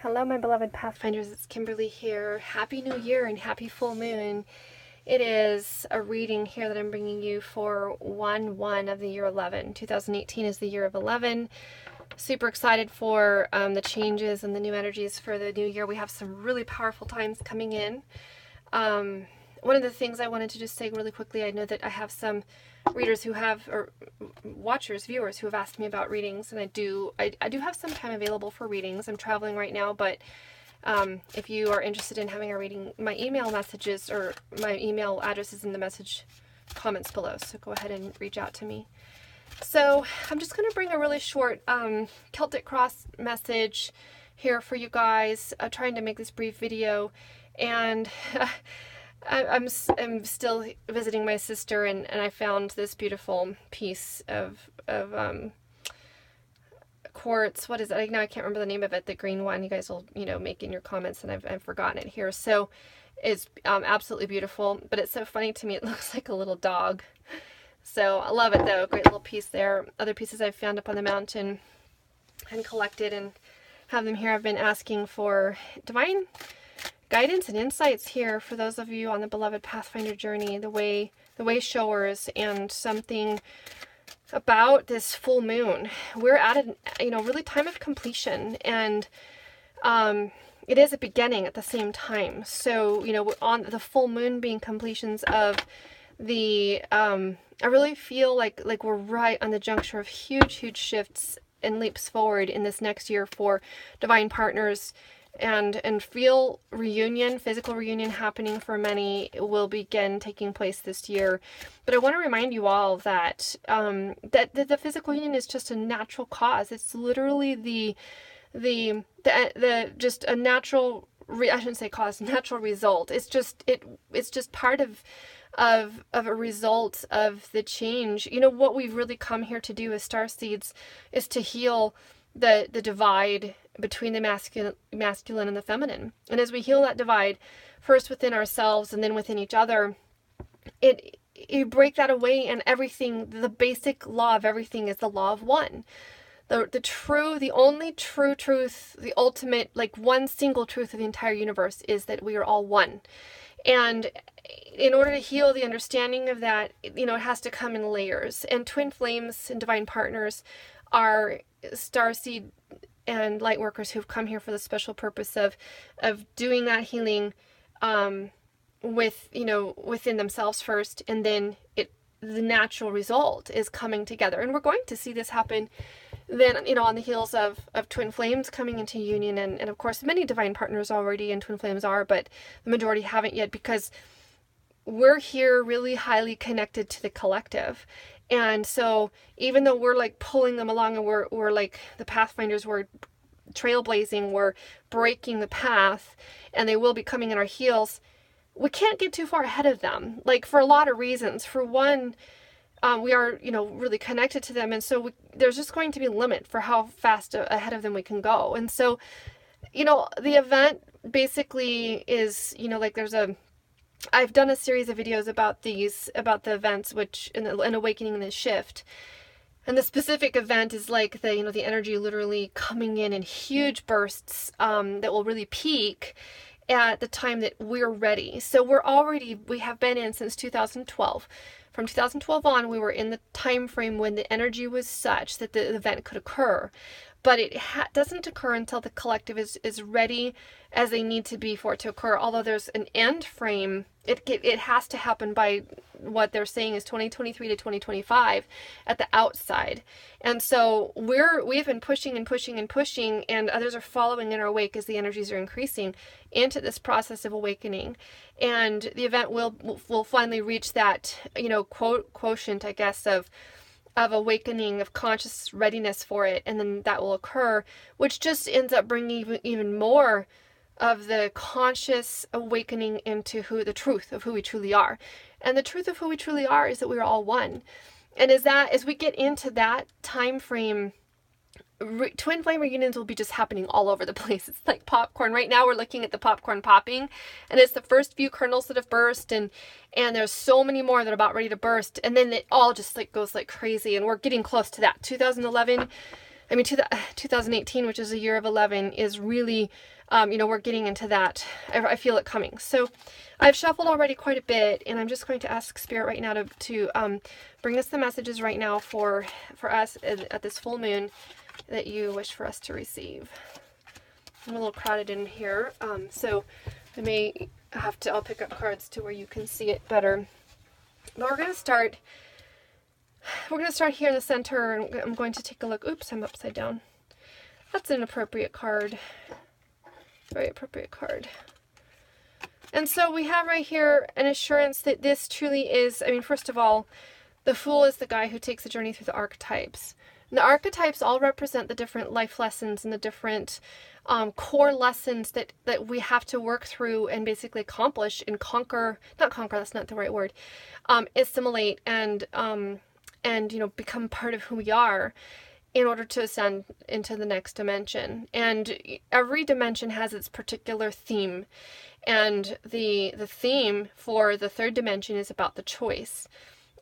Hello, my beloved Pathfinders. It's Kimberly here. Happy New Year and happy full moon. It is a reading here that I'm bringing you for 1/1 of the year 11. 2018 is the year of 11. Super excited for the changes and the new energies for the new year. We have some really powerful times coming in. One of the things I wanted to just say really quickly, I know that I have some readers who have, or watchers, viewers who have asked me about readings, and I do have some time available for readings. I'm traveling right now, but if you are interested in having a reading, my email messages or my email address is in the message comments below, so go ahead and reach out to me. So I'm just going to bring a really short Celtic cross message here for you guys. I'm trying to make this brief video, and I'm still visiting my sister, and I found this beautiful piece of quartz. What is it? Now I can't remember the name of it. The green one. You guys will make in your comments, and I've forgotten it here. So it's absolutely beautiful, but it's so funny to me. It looks like a little dog. So I love it though. Great little piece there. Other pieces I've found up on the mountain and collected and have them here. I've been asking for divine guidance and insights here for those of you on the beloved Pathfinder journey, the way showers, and something about this full moon. We're at a really time of completion, and it is a beginning at the same time. So on the full moon being completions of the I really feel like we're right on the juncture of huge shifts and leaps forward in this next year for divine partners. And feel reunion, physical reunion happening for many will begin taking place this year. But I want to remind you all that that the physical union is just a natural cause. It's literally the just a natural I shouldn't say cause, natural result. It's just part of a result of the change. What we've really come here to do as starseeds is to heal the divide between the masculine and the feminine. And as we heal that divide, first within ourselves and then within each other, you break that away, and everything, the basic law of everything is the law of one. The only true truth, the ultimate, one single truth of the entire universe is that we are all one. And in order to heal the understanding of that, it has to come in layers. And twin flames and divine partners are starseed and light workers who've come here for the special purpose of doing that healing within themselves first, and then the natural result is coming together. And we're going to see this happen then on the heels of twin flames coming into union, and of course many divine partners already and twin flames are, but the majority haven't yet, because we're here really highly connected to the collective. And so even though we're pulling them along, and we're like the Pathfinders, we're trailblazing, we're breaking the path, and they will be coming in our heels, we can't get too far ahead of them, for a lot of reasons. For one, we are really connected to them, and so there's just going to be a limit for how fast ahead of them we can go. And so the event basically is I've done a series of videos about the events, which an awakening and a shift. And the specific event is the energy literally coming in huge bursts that will really peak at the time that we're ready. So we have been in since 2012. From 2012 on, we were in the time frame when the energy was such that the event could occur. But it doesn't occur until the collective is ready as they need to be for it to occur. Although there's an end frame, it has to happen by what they're saying is 2023 to 2025 at the outside. And so we've been pushing and pushing and pushing, and others are following in our wake as the energies are increasing into this process of awakening. And the event will finally reach that quotient, I guess, of awakening, of conscious readiness for it, and then that will occur, which just ends up bringing even more of the conscious awakening into the truth of who we truly are. And the truth of who we truly are is that we are all one. And as we get into that time frame, twin flame reunions will be just happening all over the place. It's like popcorn. Right now we're looking at the popcorn popping, and it's the first few kernels that have burst, and there's so many more that are about ready to burst, and then it all just goes like crazy, and we're getting close to that. 2011 2018, which is a year of 11, is really, we're getting into that. I feel it coming. So I've shuffled already quite a bit, and I'm just going to ask Spirit right now to bring us the messages right now for us at this full moon that you wish for us to receive. I'm a little crowded in here, so I may I'll pick up cards to where you can see it better. But we're going to start here in the center, and I'm going to take a look. Oops, I'm upside down. That's an appropriate card. Very appropriate card. And so we have right here an assurance that this truly is, first of all, the Fool is the guy who takes the journey through the archetypes. And the archetypes all represent the different life lessons and the different core lessons that we have to work through and basically accomplish and conquer, not conquer, that's not the right word, assimilate and become part of who we are in order to ascend into the next dimension. And every dimension has its particular theme. And the theme for the third dimension is about the choice.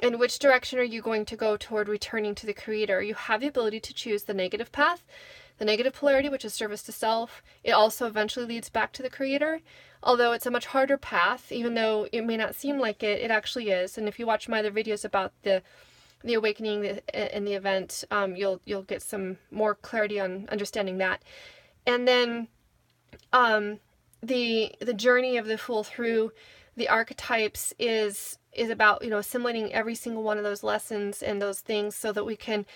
In which direction are you going to go toward returning to the Creator? You have the ability to choose the negative path, the negative polarity, which is service to self. It also eventually leads back to the Creator. Although it's a much harder path, even though it may not seem like it, it actually is. And if you watch my other videos about the awakening and the event, you'll get some more clarity on understanding that. And then the journey of the Fool through the archetypes is about assimilating every single one of those lessons and those things so that we can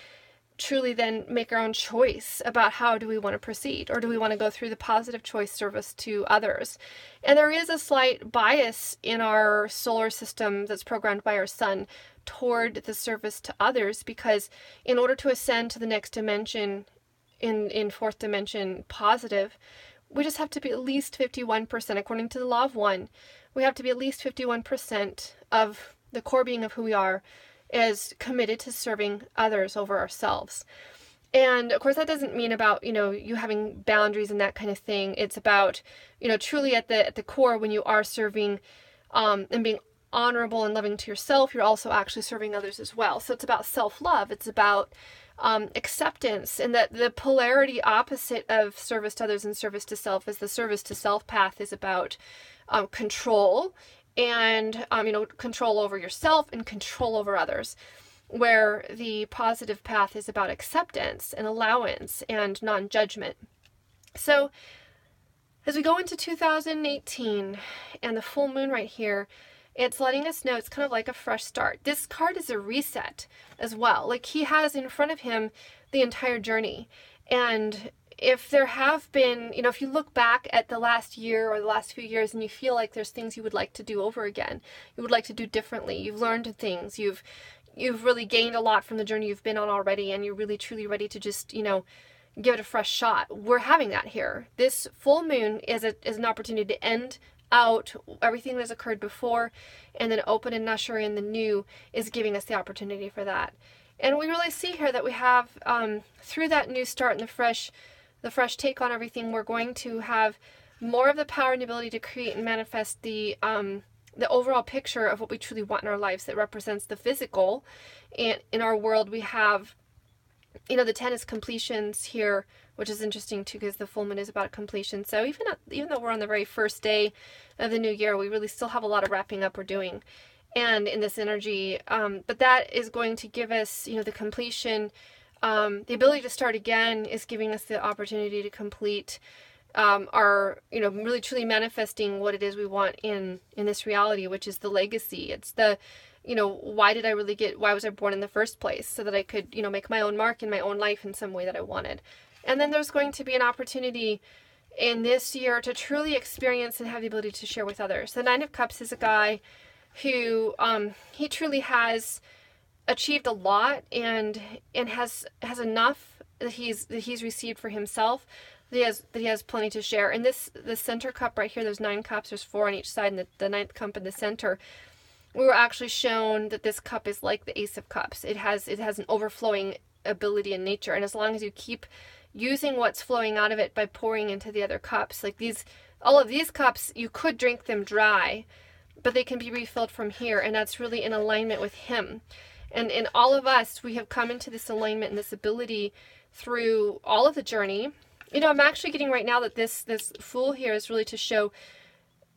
truly then make our own choice about how do we want to proceed, or do we want to go through the positive choice service to others. And there is a slight bias in our solar system that's programmed by our sun toward the service to others, because in order to ascend to the next dimension, in fourth dimension positive, we just have to be at least 51%, according to the law of one. We have to be at least 51% of the core being of who we are is committed to serving others over ourselves. And of course that doesn't mean about, you having boundaries and that kind of thing. It's about, truly at the core, when you are serving and being honorable and loving to yourself, you're also actually serving others as well. So it's about self-love. It's about acceptance, and that the polarity opposite of service to others and service to self is the service to self path is about control and control over yourself and control over others, where the positive path is about acceptance and allowance and non-judgment. So as we go into 2018 and the full moon right here, it's letting us know it's kind of like a fresh start. This card is a reset as well. Like, he has in front of him the entire journey. And if there have been, if you look back at the last year or the last few years and you feel like there's things you would like to do over again, you would like to do differently, you've learned things, you've really gained a lot from the journey you've been on already, and you're really truly ready to just, give it a fresh shot. We're having that here. This full moon is an opportunity to end out everything that's occurred before and then open and usher in the new, is giving us the opportunity for that. And we really see here that we have through that new start and the fresh take on everything, we're going to have more of the power and ability to create and manifest the overall picture of what we truly want in our lives that represents the physical. And in our world we have the 10 is completions here, which is interesting too, because the full moon is about completion. So even though we're on the very first day of the new year, we really still have a lot of wrapping up we're doing, and in this energy. But that is going to give us, the completion, the ability to start again is giving us the opportunity to complete our, really truly manifesting what it is we want in this reality, which is the legacy. It's the why was I born in the first place? So that I could, make my own mark in my own life in some way that I wanted. And then there's going to be an opportunity in this year to truly experience and have the ability to share with others. The Nine of Cups is a guy who, he truly has achieved a lot and has enough that he's received for himself, that he has plenty to share. And the center cup right here, there's 9 cups, there's 4 on each side, and the 9th cup in the center. We were actually shown that this cup is like the Ace of Cups. It has an overflowing ability in nature, and as long as you keep using what's flowing out of it by pouring into the other cups, like all of these cups, you could drink them dry, but they can be refilled from here, and that's really in alignment with him. And in all of us, we have come into this alignment and this ability through all of the journey. You know, I'm actually getting right now that this Fool here is really to show,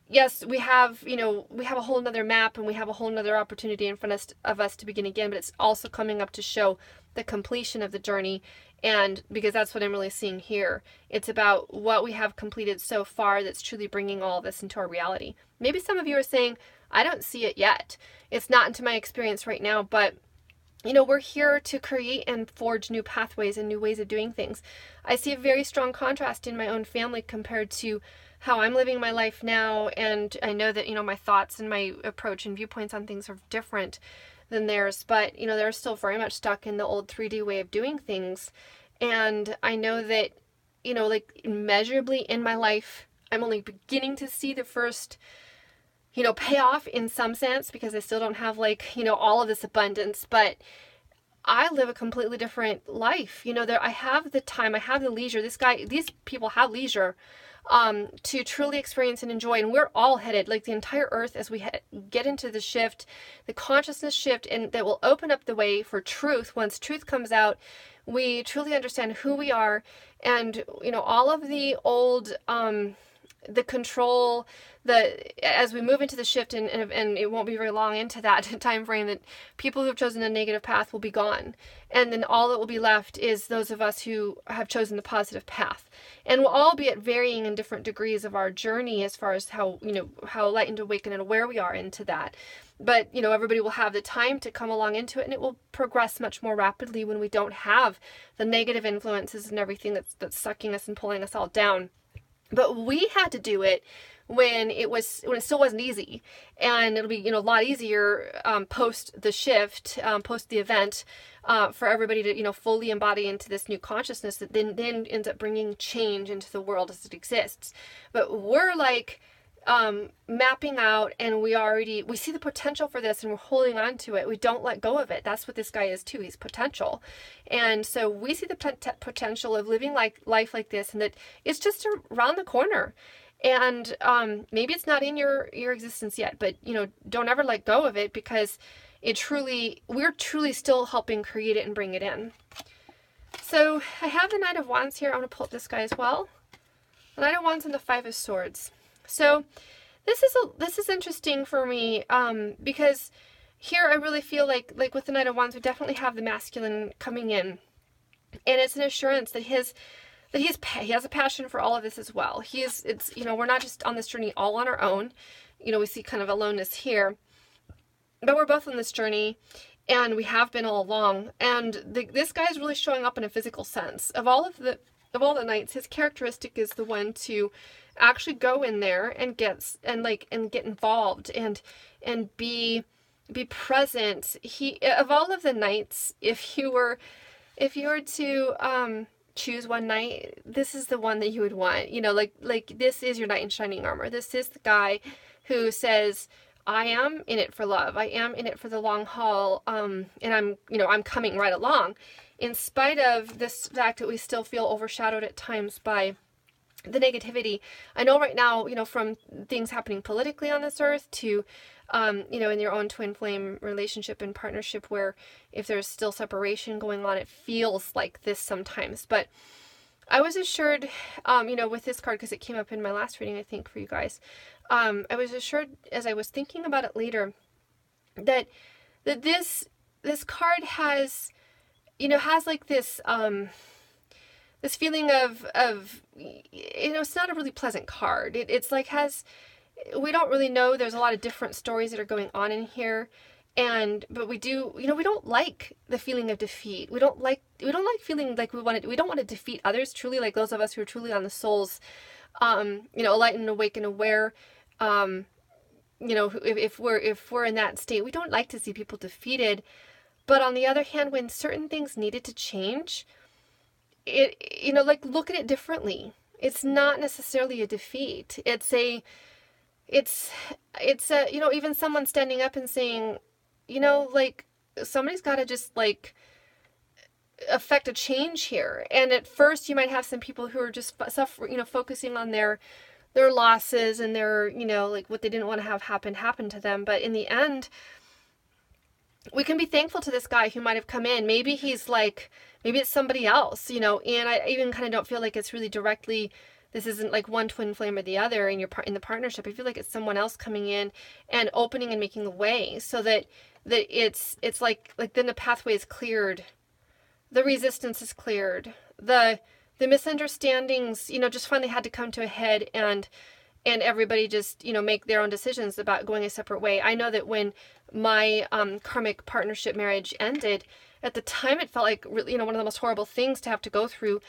yes, we have, you know, we have a whole nother map and we have a whole nother opportunity in front of us to begin again, but it's also coming up to show the completion of the journey. And because that's what I'm really seeing here. It's about what we have completed so far that's truly bringing all this into our reality. Maybe some of you are saying, I don't see it yet. It's not into my experience right now, but you know, we're here to create and forge new pathways and new ways of doing things. I see a very strong contrast in my own family compared to how I'm living my life now. And I know that, you know, my thoughts and my approach and viewpoints on things are different than theirs, but, you know, they're still very much stuck in the old 3D way of doing things. And I know that, you know, like immeasurably in my life, I'm only beginning to see the first, you know, payoff in some sense, because I still don't have like, you know, all of this abundance, but I live a completely different life. You know, I have the time, I have the leisure. These people have leisure to truly experience and enjoy. And we're all headed, like the entire earth, as we get into the shift, the consciousness shift, and that will open up the way for truth. Once truth comes out, we truly understand who we are. And, you know, all of the old, the control, as we move into the shift, and it won't be very long into that time frame, that people who have chosen a negative path will be gone, and then all that will be left is those of us who have chosen the positive path. And we'll all be at varying and different degrees of our journey as far as how, you know, how enlightened, awakened, and aware we are into that. But, you know, everybody will have the time to come along into it, and it will progress much more rapidly when we don't have the negative influences and everything that's sucking us and pulling us all down. But we had to do it when it still wasn't easy, and it'll be, you know, a lot easier post the shift, post the event, for everybody to, you know, fully embody into this new consciousness that then ends up bringing change into the world as it exists. But we're like mapping out, and we see the potential for this, and we're holding on to it. We don't let go of it. That's what this guy is too. He's potential. And so we see the potential of living life like this, and that it's just around the corner. And maybe it's not in your existence yet, but, you know, don't ever let go of it, because we're truly still helping create it and bring it in. So I have the Knight of Wands here. I want to pull up this guy as well. The Knight of Wands and the Five of Swords. So this is interesting for me, because here I really feel like with the Knight of Wands, we definitely have the masculine coming in, and it's an assurance that he has a passion for all of this as well. It's, you know, we're not just on this journey all on our own. You know, we see kind of aloneness here, but we're both on this journey, and we have been all along. And this guy is really showing up in a physical sense. Of all the knights, his characteristic is the one to actually go in there and get involved and be present. Of all of the knights, if you were to choose one knight, this is the one that you would want. You know, like this is your knight in shining armor. This is the guy who says, I am in it for love. I am in it for the long haul. And I'm coming right along, in spite of this fact that we still feel overshadowed at times by the negativity. I know right now, you know, from things happening politically on this earth to, you know, in your own twin flame relationship and partnership, where if there's still separation going on, it feels like this sometimes. But I was assured, you know, with this card, because it came up in my last reading, I think, for you guys, I was assured as I was thinking about it later that this card has, you know, has like this, this feeling of, you know, it's not a really pleasant card. It's like we don't really know. There's a lot of different stories that are going on in here. But we do, you know, we don't like the feeling of defeat. We don't like feeling like we don't want to defeat others, truly, like those of us who are truly on the souls, you know, enlightened, awake, and aware. You know, if we're in that state, we don't like to see people defeated. But on the other hand, when certain things needed to change, you know, like, look at it differently. It's not necessarily a defeat. It's a, you know, even someone standing up and saying, you know, like, somebody's got to just like affect a change here. And at first you might have some people who are just focusing on their losses and their, you know, like what they didn't want to have happen to them. But in the end, we can be thankful to this guy who might have come in. Maybe he's like Maybe it's somebody else, you know, and I even kind of don't feel like it's really directly, this isn't like one twin flame or the other in in the partnership. I feel like it's someone else coming in and opening and making the way so that it's like then the pathway is cleared, the resistance is cleared, the misunderstandings, you know, just finally had to come to a head, and everybody just, you know, make their own decisions about going a separate way. I know that when my karmic partnership marriage ended, at the time it felt like really, you know, one of the most horrible things to have to go through,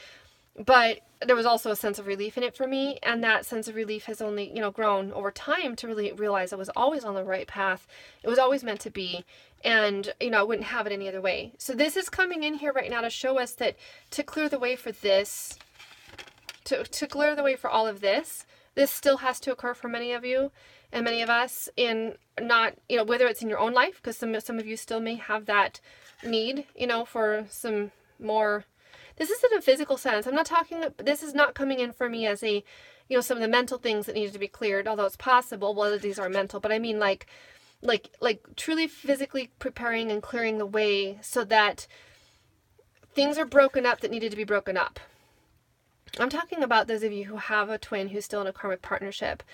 but there was also a sense of relief in it for me, and that sense of relief has only, you know, grown over time to really realize I was always on the right path. It was always meant to be, and, you know, I wouldn't have it any other way. So this is coming in here right now to show us that to clear the way for this, to clear the way for all of this, this still has to occur for many of you and many of us, in not, you know, whether it's in your own life, because some of you still may have that need, you know, for some more. This is in a physical sense. I'm not talking, this is not coming in for me as a, you know, some of the mental things that needed to be cleared, although it's possible, whether these are mental, but I mean like truly physically preparing and clearing the way so that things are broken up that needed to be broken up. I'm talking about those of you who have a twin who's still in a karmic partnership.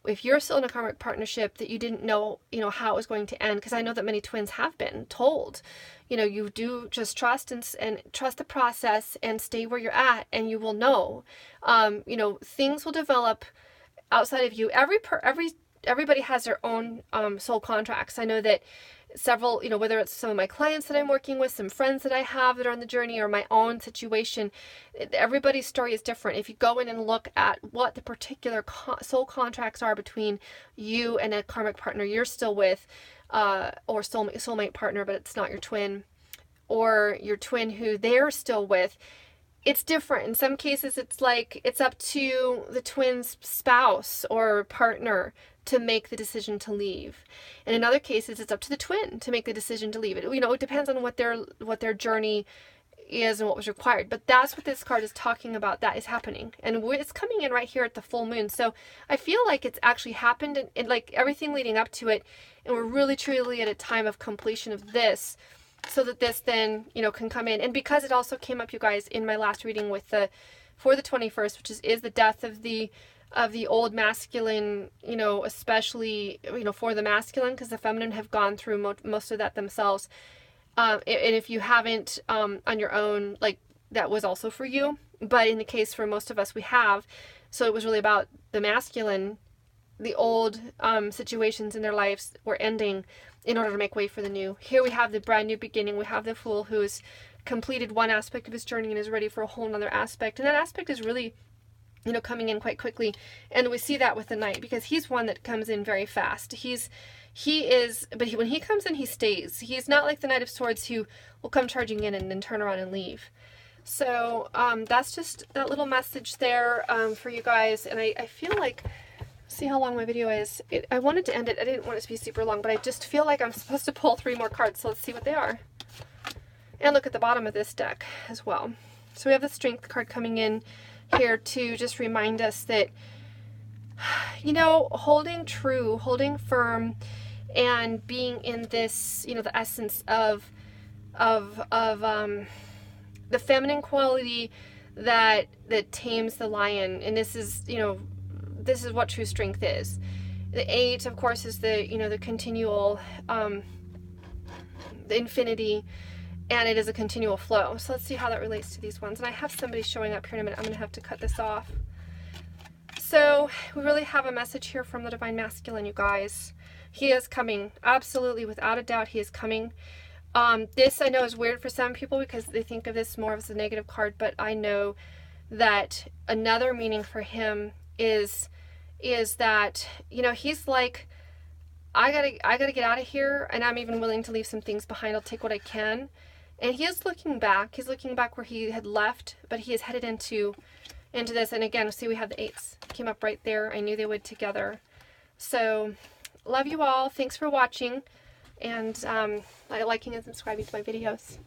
If you're still in a karmic partnership that you didn't know, you know, how it was going to end, because I know that many twins have been told, you know, you do just trust and trust the process and stay where you're at, and you will know. You know, things will develop outside of you. Everybody has their own soul contracts. I know that several, you know, whether it's some of my clients that I'm working with, some friends that I have that are on the journey, or my own situation, everybody's story is different. If you go in and look at what the particular soul contracts are between you and a karmic partner you're still with, or soulmate partner, but it's not your twin, or your twin who they're still with, it's different. In some cases, it's like it's up to the twin's spouse or partner to make the decision to leave. And in other cases, it's up to the twin to make the decision to leave. It, you know, it depends on what their journey is and what was required. But that's what this card is talking about. That is happening. And it's coming in right here at the full moon. So I feel like it's actually happened, and like everything leading up to it. And we're really truly at a time of completion of this, so that this then, you know, can come in. And because it also came up, you guys, in my last reading with for the 21st, which is the death of the old masculine, you know, especially, you know, for the masculine, because the feminine have gone through most of that themselves. And if you haven't on your own, like, that was also for you. But in the case for most of us, we have. So it was really about the masculine. The old situations in their lives were ending in order to make way for the new. Here we have the brand new beginning. We have the Fool who's completed one aspect of his journey and is ready for a whole other aspect. And that aspect is really, you know, coming in quite quickly. And we see that with the Knight, because he's one that comes in very fast. But when he comes in, he stays. He's not like the Knight of Swords who will come charging in and then turn around and leave. So that's just that little message there for you guys. And I feel like, see how long my video is. I wanted to end it. I didn't want it to be super long, but I just feel like I'm supposed to pull 3 more cards. So let's see what they are. And look at the bottom of this deck as well. So we have the Strength card coming in here to just remind us that, you know, holding true, holding firm, and being in this, you know, the essence of the feminine quality that tames the lion. And this is, you know, this is what true strength is. The 8, of course, is the, you know, the continual, the infinity, and it is a continual flow. So let's see how that relates to these ones. And I have somebody showing up here in a minute. I'm going to have to cut this off. So we really have a message here from the Divine Masculine, you guys. He is coming. Absolutely, without a doubt, he is coming. This I know is weird for some people because they think of this more as a negative card, but I know that another meaning for him is that, you know, he's like, I gotta get out of here, and I'm even willing to leave some things behind. I'll take what I can. And he is looking back. He's looking back where he had left, but he is headed into this. And again, see, we have the 8s came up right there. I knew they would together. So love you all. Thanks for watching, and liking and subscribing to my videos.